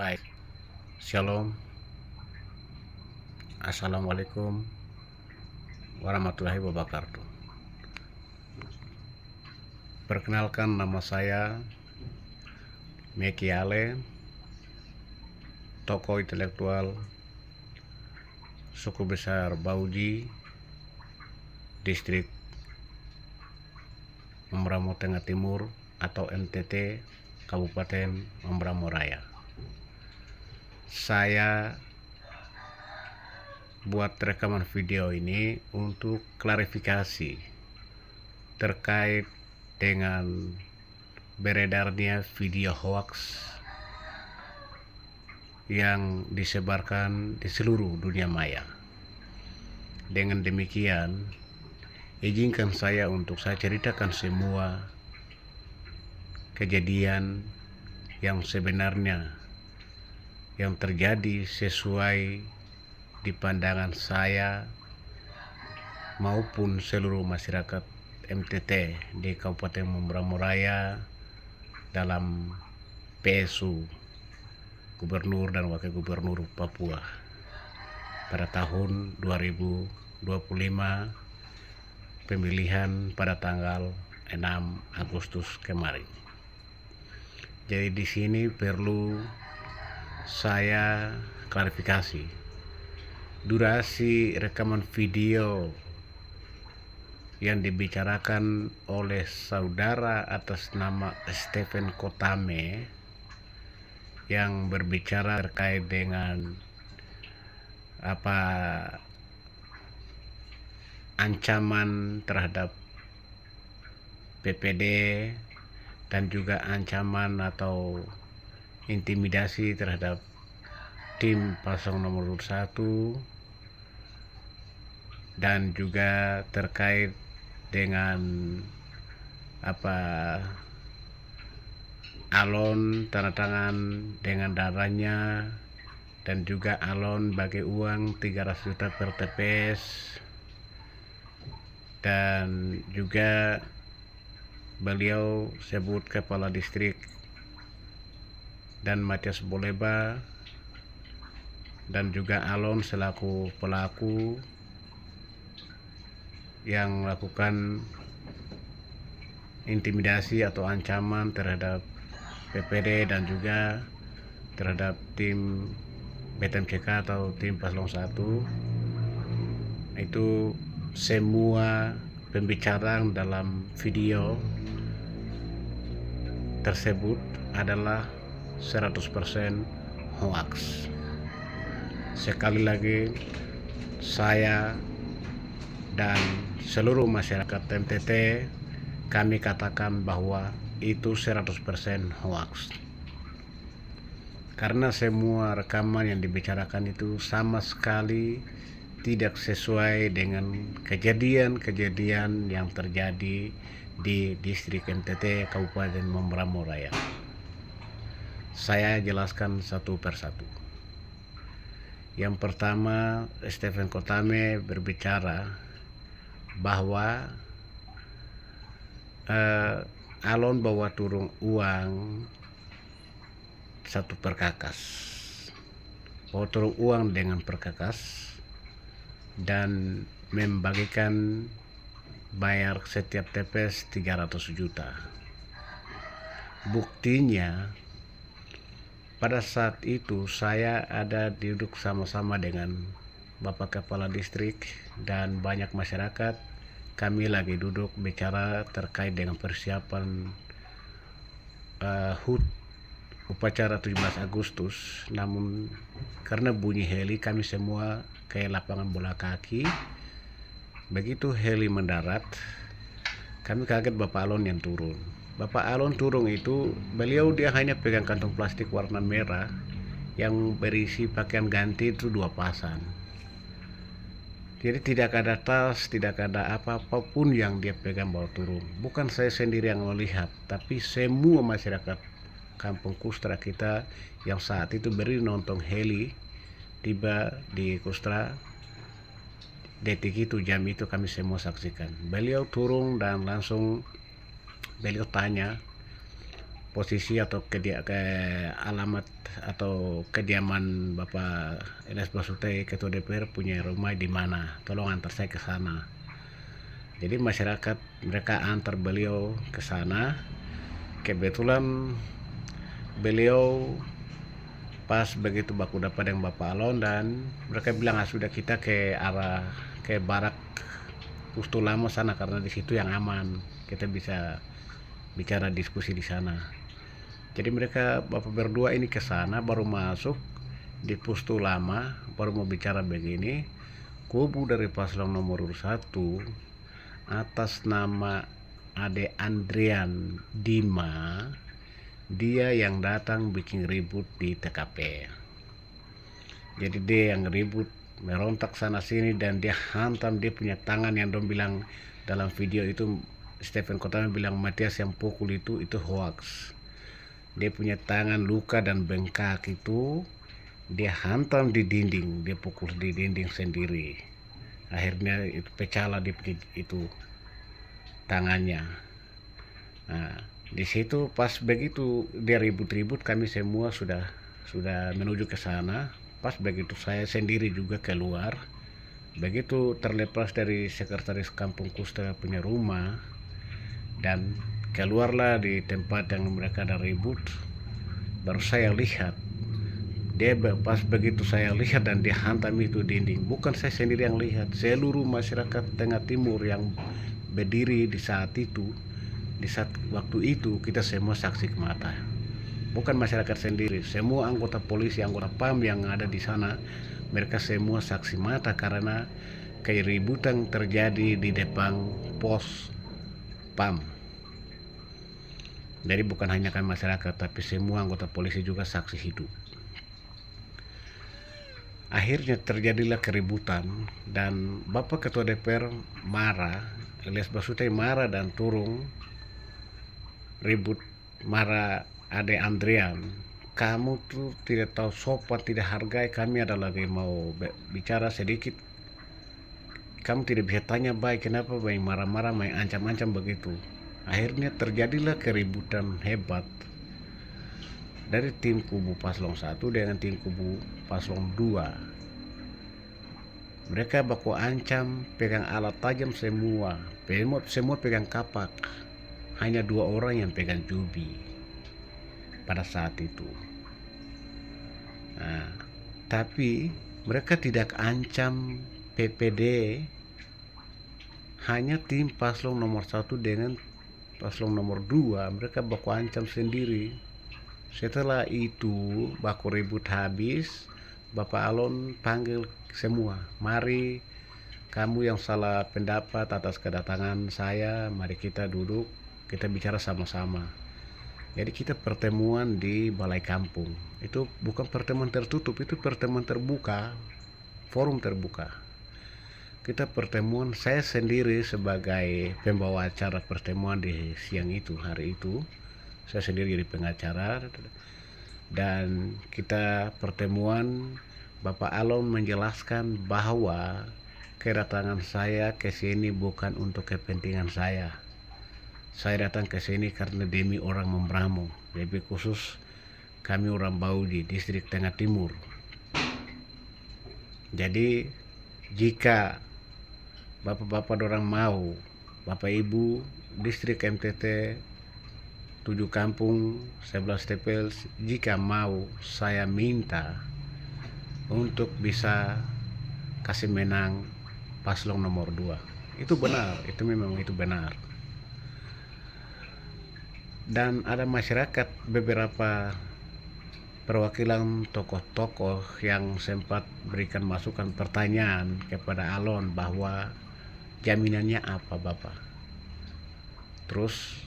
Baik, Shalom, Assalamualaikum warahmatullahi wabarakatuh. Perkenalkan, nama saya Meki Ale, tokoh intelektual suku besar Bauji, distrik Membramo Tengah Timur atau NTT, Kabupaten Membramo Raya. Saya buat rekaman video ini untuk klarifikasi terkait dengan beredarnya video hoax yang disebarkan di seluruh dunia maya. Dengan demikian, izinkan saya untuk saya ceritakan semua kejadian yang sebenarnya yang terjadi sesuai di pandangan saya maupun seluruh masyarakat MTT di Kabupaten Membramo Raya dalam PSU Gubernur dan Wakil Gubernur Papua pada tahun 2025, pemilihan pada tanggal 6 Agustus kemarin. Jadi di sini perlu saya klarifikasi. Durasi rekaman video yang dibicarakan oleh saudara atas nama Stephen Kotame yang berbicara terkait dengan ancaman terhadap PPD dan juga ancaman atau intimidasi terhadap tim paslon nomor 1 dan juga terkait dengan alon tanda tangan dengan darahnya dan juga alon bagi uang 300 juta per TPS dan juga beliau sebut kepala distrik dan Matias Boleba dan juga alon selaku pelaku yang melakukan intimidasi atau ancaman terhadap PPD dan juga terhadap tim BTMCK atau tim paslon 1. Itu semua pembicaraan dalam video tersebut adalah 100% hoax. Sekali lagi, saya dan seluruh masyarakat MTT kami katakan bahwa itu 100% hoax. Karena semua rekaman yang dibicarakan itu sama sekali tidak sesuai dengan kejadian-kejadian yang terjadi di distrik NTT Kabupaten Membramo Raya. Saya jelaskan satu persatu. Yang pertama, Stephen Kotame berbicara bahwa alon bawa turun uang 1 perkakas, bawa turun uang dengan perkakas dan membagikan bayar setiap TPS 300 juta. Buktinya pada saat itu saya ada duduk sama-sama dengan Bapak Kepala Distrik dan banyak masyarakat. Kami lagi duduk bicara terkait dengan persiapan HUT upacara 17 Agustus. Namun karena bunyi heli, kami semua ke lapangan bola kaki. Begitu heli mendarat, kami kaget Bapak Alon yang turun. Bapak Alon turun itu, beliau dia hanya pegang kantong plastik warna merah yang berisi pakaian ganti itu 2 pasang. Jadi tidak ada tas, tidak ada apapun yang dia pegang bawa turun. Bukan saya sendiri yang melihat, tapi semua masyarakat Kampung Kustra kita yang saat itu berdiri nonton heli tiba di Kustra. Detik itu, jam itu kami semua saksikan. Beliau turun dan langsung beliau tanya, posisi atau ke alamat atau kediaman Bapak Elias Basutai Ketua DPR punya rumah di mana, tolong antar saya ke sana. Jadi masyarakat mereka antar beliau ke sana. Kebetulan beliau pas begitu baku dapat dengan Bapak Alon, dan mereka bilang sudah kita ke arah ke barak Pustu Lama sana karena di situ yang aman, kita bisa bicara diskusi di sana. Jadi mereka bapak berdua ini ke sana, baru masuk di Pustu Lama, baru mau bicara begini. Kubu dari paslon nomor 1 atas nama Ade Andrian Dima, dia yang datang bikin ribut di TKP. Jadi dia yang ribut, merontak sana sini, dan dia hantam dia punya tangan yang dong bilang dalam video itu, Stephen Kotama bilang Matias yang pukul itu hoax. Dia punya tangan luka dan bengkak itu, dia hantam di dinding, dia pukul di dinding sendiri. Akhirnya itu pecahlah itu tangannya. Nah, di situ pas begitu dia ribut-ribut, kami semua sudah menuju ke sana. Pas begitu saya sendiri juga keluar. Begitu terlepas dari sekretaris Kampung Kusta punya rumah dan keluarlah di tempat yang mereka ada ribut, baru saya lihat dia pas begitu saya lihat dan dia hantam itu dinding. Bukan saya sendiri yang lihat, seluruh masyarakat Tengah Timur yang berdiri di saat itu, di saat waktu itu, kita semua saksi mata. Bukan masyarakat sendiri, semua anggota polisi, anggota PAM yang ada di sana, mereka semua saksi mata karena keributan terjadi di depan pos PAM. Jadi bukan hanya kan masyarakat, tapi semua anggota polisi juga saksi hidup. Akhirnya terjadilah keributan dan Bapak Ketua DPR marah, Elias Basutai marah dan turun ribut, marah Ade Andrian, kamu tuh tidak tahu sopan, tidak hargai kami, ada lagi mau bicara sedikit, kamu tidak bisa tanya baik, kenapa main marah-marah, main ancam-ancam begitu. Akhirnya terjadilah keributan hebat dari tim kubu paslon 1 dengan tim kubu paslon 2. Mereka baku ancam, pegang alat tajam semua pegang kapak. Hanya 2 orang yang pegang jubi pada saat itu. Nah, tapi mereka tidak ancam PPD, hanya tim paslon nomor 1 dengan paslon nomor 2 mereka baku ancam sendiri. Setelah itu baku ribut habis, Bapak Alon panggil semua, mari kamu yang salah pendapat atas kedatangan saya, mari kita duduk, kita bicara sama-sama. Jadi kita pertemuan di balai kampung. Itu bukan pertemuan tertutup, itu pertemuan terbuka, forum terbuka. Kita pertemuan, saya sendiri sebagai pembawa acara pertemuan di siang itu, hari itu saya sendiri jadi pengacara, dan kita pertemuan. Bapak Alon menjelaskan bahwa kedatangan saya ke sini bukan untuk kepentingan saya. Saya datang ke sini karena demi orang Membramo, lebih khusus kami orang Bau di distrik Tengah Timur. Jadi jika bapak-bapak orang mau, bapak ibu distrik MTT 7 kampung 11 TPL, jika mau saya minta untuk bisa kasih menang paslon nomor 2. Itu benar, itu memang itu benar. Dan ada masyarakat, beberapa perwakilan tokoh-tokoh yang sempat berikan masukan pertanyaan kepada Alon bahwa jaminannya apa Bapak? Terus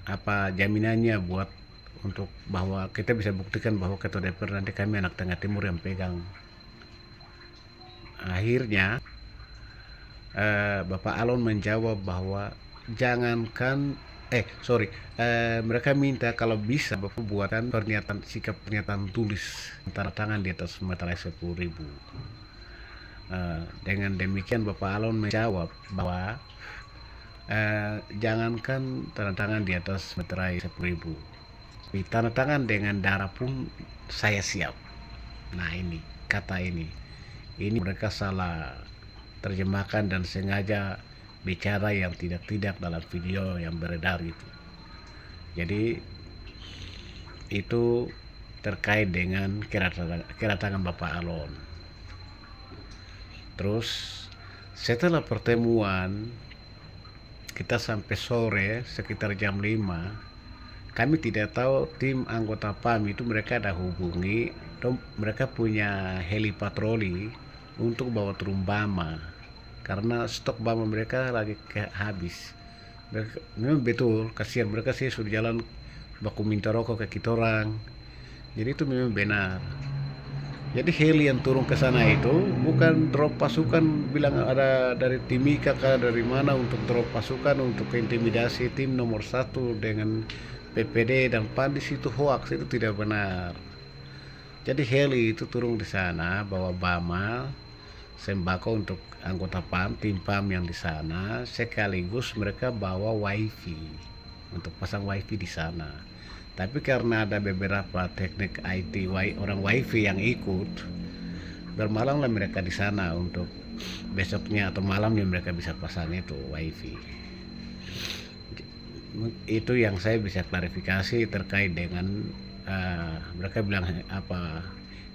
apa jaminannya buat untuk bahwa kita bisa buktikan bahwa Ketua DPR nanti kami anak Tengah Timur yang pegang. Akhirnya Bapak Alon menjawab bahwa jangankan mereka minta kalau bisa Bapak buatkan pernyataan tulis tanda tangan di atas materai 10.000. Dengan demikian Bapak Alon menjawab bahwa jangankan tanda tangan di atas meterai 10.000, tanda tangan dengan darah pun saya siap. Nah, ini kata ini mereka salah terjemahkan dan sengaja bicara yang tidak dalam video yang beredar itu. Jadi itu terkait dengan kedatangan Bapak Alon. Terus setelah pertemuan kita sampai sore sekitar jam 5, kami tidak tahu tim anggota PAM itu mereka ada hubungi, mereka punya heli patroli untuk bawa turun Bama karena stok Bama mereka lagi habis. Memang betul, kasihan mereka sih sudah jalan baku minta rokok ke kita orang. Jadi itu memang benar. Jadi heli yang turun ke sana itu bukan drop pasukan bilang ada dari Timika kah dari mana untuk drop pasukan untuk intimidasi tim nomor 1 dengan PPD dan Pandis, itu hoax, itu tidak benar. Jadi heli itu turun di sana bawa Bama, sembako untuk anggota PAM, tim PAM yang di sana, sekaligus mereka bawa wifi untuk pasang wifi di sana. Tapi karena ada beberapa teknik IT orang wifi yang ikut, bermalamlah mereka di sana untuk besoknya atau malamnya mereka bisa pasang itu wifi. Itu yang saya bisa klarifikasi terkait dengan mereka bilang apa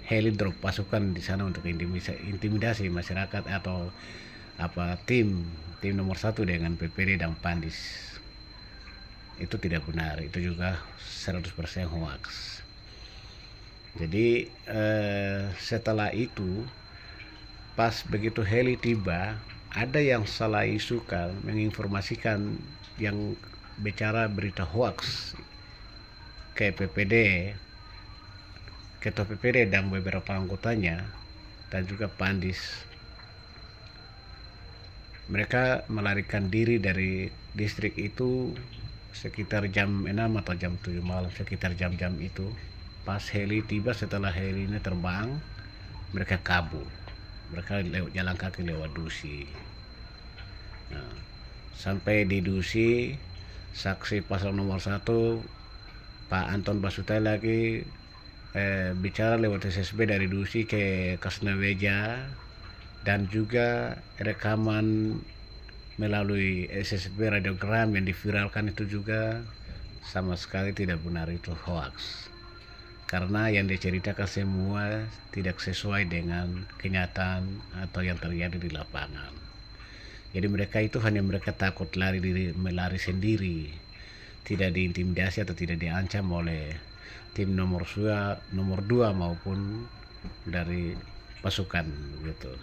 heli drop pasukan di sana untuk intimidasi masyarakat atau apa tim nomor 1 dengan PPD dan Pandis. Itu tidak benar, itu juga 100% hoax. Jadi setelah itu pas begitu heli tiba, ada yang salah isukan menginformasikan yang bicara berita hoax ke PPD, ketua PPD dan beberapa anggotanya dan juga Pandis. Mereka melarikan diri dari distrik itu sekitar jam 6 atau jam 7 malam, sekitar jam-jam itu. Pas heli tiba, setelah heli ini terbang, mereka kabur. Mereka jalan kaki lewat Dusi. Nah, sampai di Dusi, saksi pasal nomor 1 Pak Anton Basutai lagi bicara lewat SSB dari Dusi ke Kasnaweja, dan juga rekaman melalui SSB radiogram yang diviralkan itu juga sama sekali tidak benar, itu hoax. Karena yang diceritakan semua tidak sesuai dengan kenyataan atau yang terjadi di lapangan. Jadi mereka itu hanya mereka takut melari sendiri, tidak diintimidasi atau tidak diancam oleh tim nomor 2 maupun dari pasukan gitu.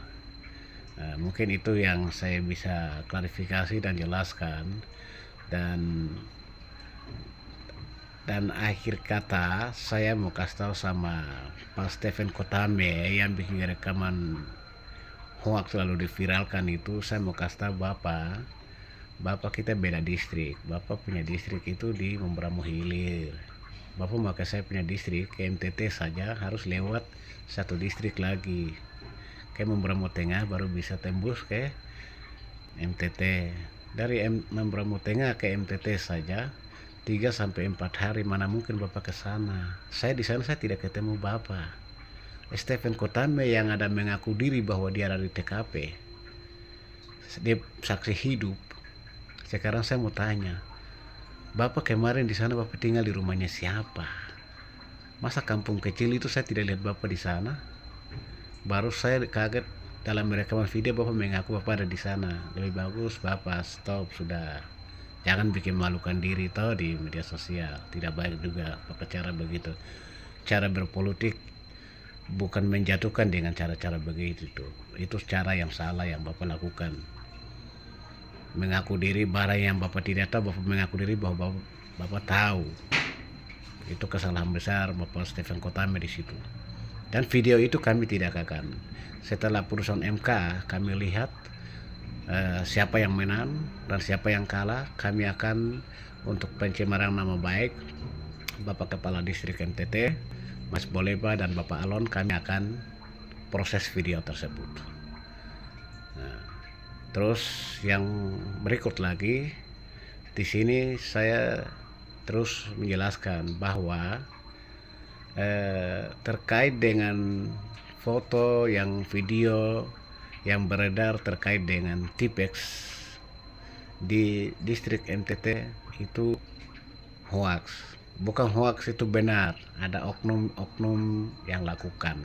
Nah, mungkin itu yang saya bisa klarifikasi dan jelaskan, dan akhir kata saya mau kasih tahu sama Pak Stephen Kotame yang bikin rekaman hoax lalu diviralkan itu. Saya mau kasih tahu Bapak kita beda distrik. Bapak punya distrik itu di Membramo Hilir. Bapak mau ke saya punya distrik ke MTT saja harus lewat satu distrik lagi ke Membramo Tengah baru bisa tembus ke MTT. Dari Membramo Tengah ke MTT saja 3-4 hari, mana mungkin Bapak ke sana. Saya di sana saya tidak ketemu Bapak. Stephen Kotame yang ada mengaku diri bahwa dia ada di TKP, dia saksi hidup. Sekarang saya mau tanya, Bapak kemarin di sana Bapak tinggal di rumahnya siapa? Masa kampung kecil itu saya tidak lihat Bapak di sana? Baru saya kaget dalam rekaman video Bapak mengaku Bapak ada di sana. Lebih bagus Bapak stop sudah. Jangan bikin malukan diri toh di media sosial. Tidak baik juga pakai cara begitu. Cara berpolitik bukan menjatuhkan dengan cara-cara begitu tuh. Itu cara yang salah yang Bapak lakukan. Mengaku diri barang yang Bapak tidak tahu, Bapak mengaku diri bahwa Bapak tahu. Itu kesalahan besar Bapak Stephen Kotame di situ. Dan video itu kami tidak akan. Setelah putusan MK kami lihat siapa yang menang dan siapa yang kalah. Kami akan untuk pencemaran nama baik Bapak Kepala Distrik NTT, Mas Boleba dan Bapak Alon, kami akan proses video tersebut. Nah, terus yang berikut lagi, Di sini saya terus menjelaskan bahwa terkait dengan foto yang video yang beredar terkait dengan Tipex di distrik NTT itu hoax. Bukan hoax, itu benar, ada oknum-oknum yang lakukan.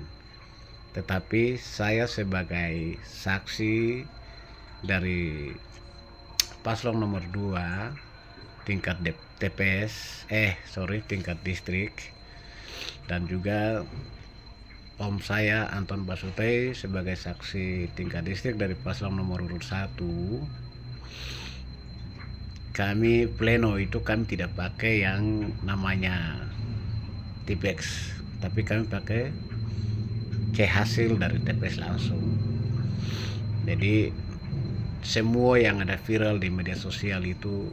Tetapi saya sebagai saksi dari paslon nomor 2 tingkat tingkat distrik, dan juga om saya Anton Basutai sebagai saksi tingkat distrik dari paslon nomor urut 1. Kami pleno itu kami tidak pakai yang namanya Tipex, tapi kami pakai C hasil dari TPS langsung. Jadi semua yang ada viral di media sosial itu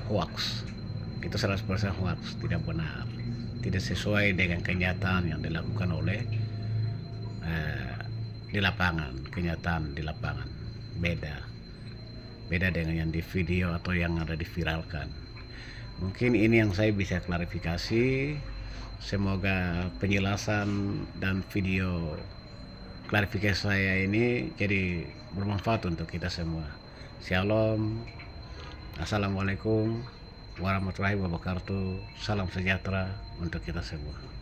hoax. Itu 100% hoax, tidak benar, tidak sesuai dengan kenyataan yang dilakukan oleh di lapangan. Kenyataan di lapangan beda dengan yang di video atau yang ada diviralkan. Mungkin ini yang saya bisa klarifikasi. Semoga penjelasan dan video klarifikasi saya ini jadi bermanfaat untuk kita semua. Shalom, assalamualaikum warahmatullahi wabarakatuh. Salam sejahtera untuk kita semua.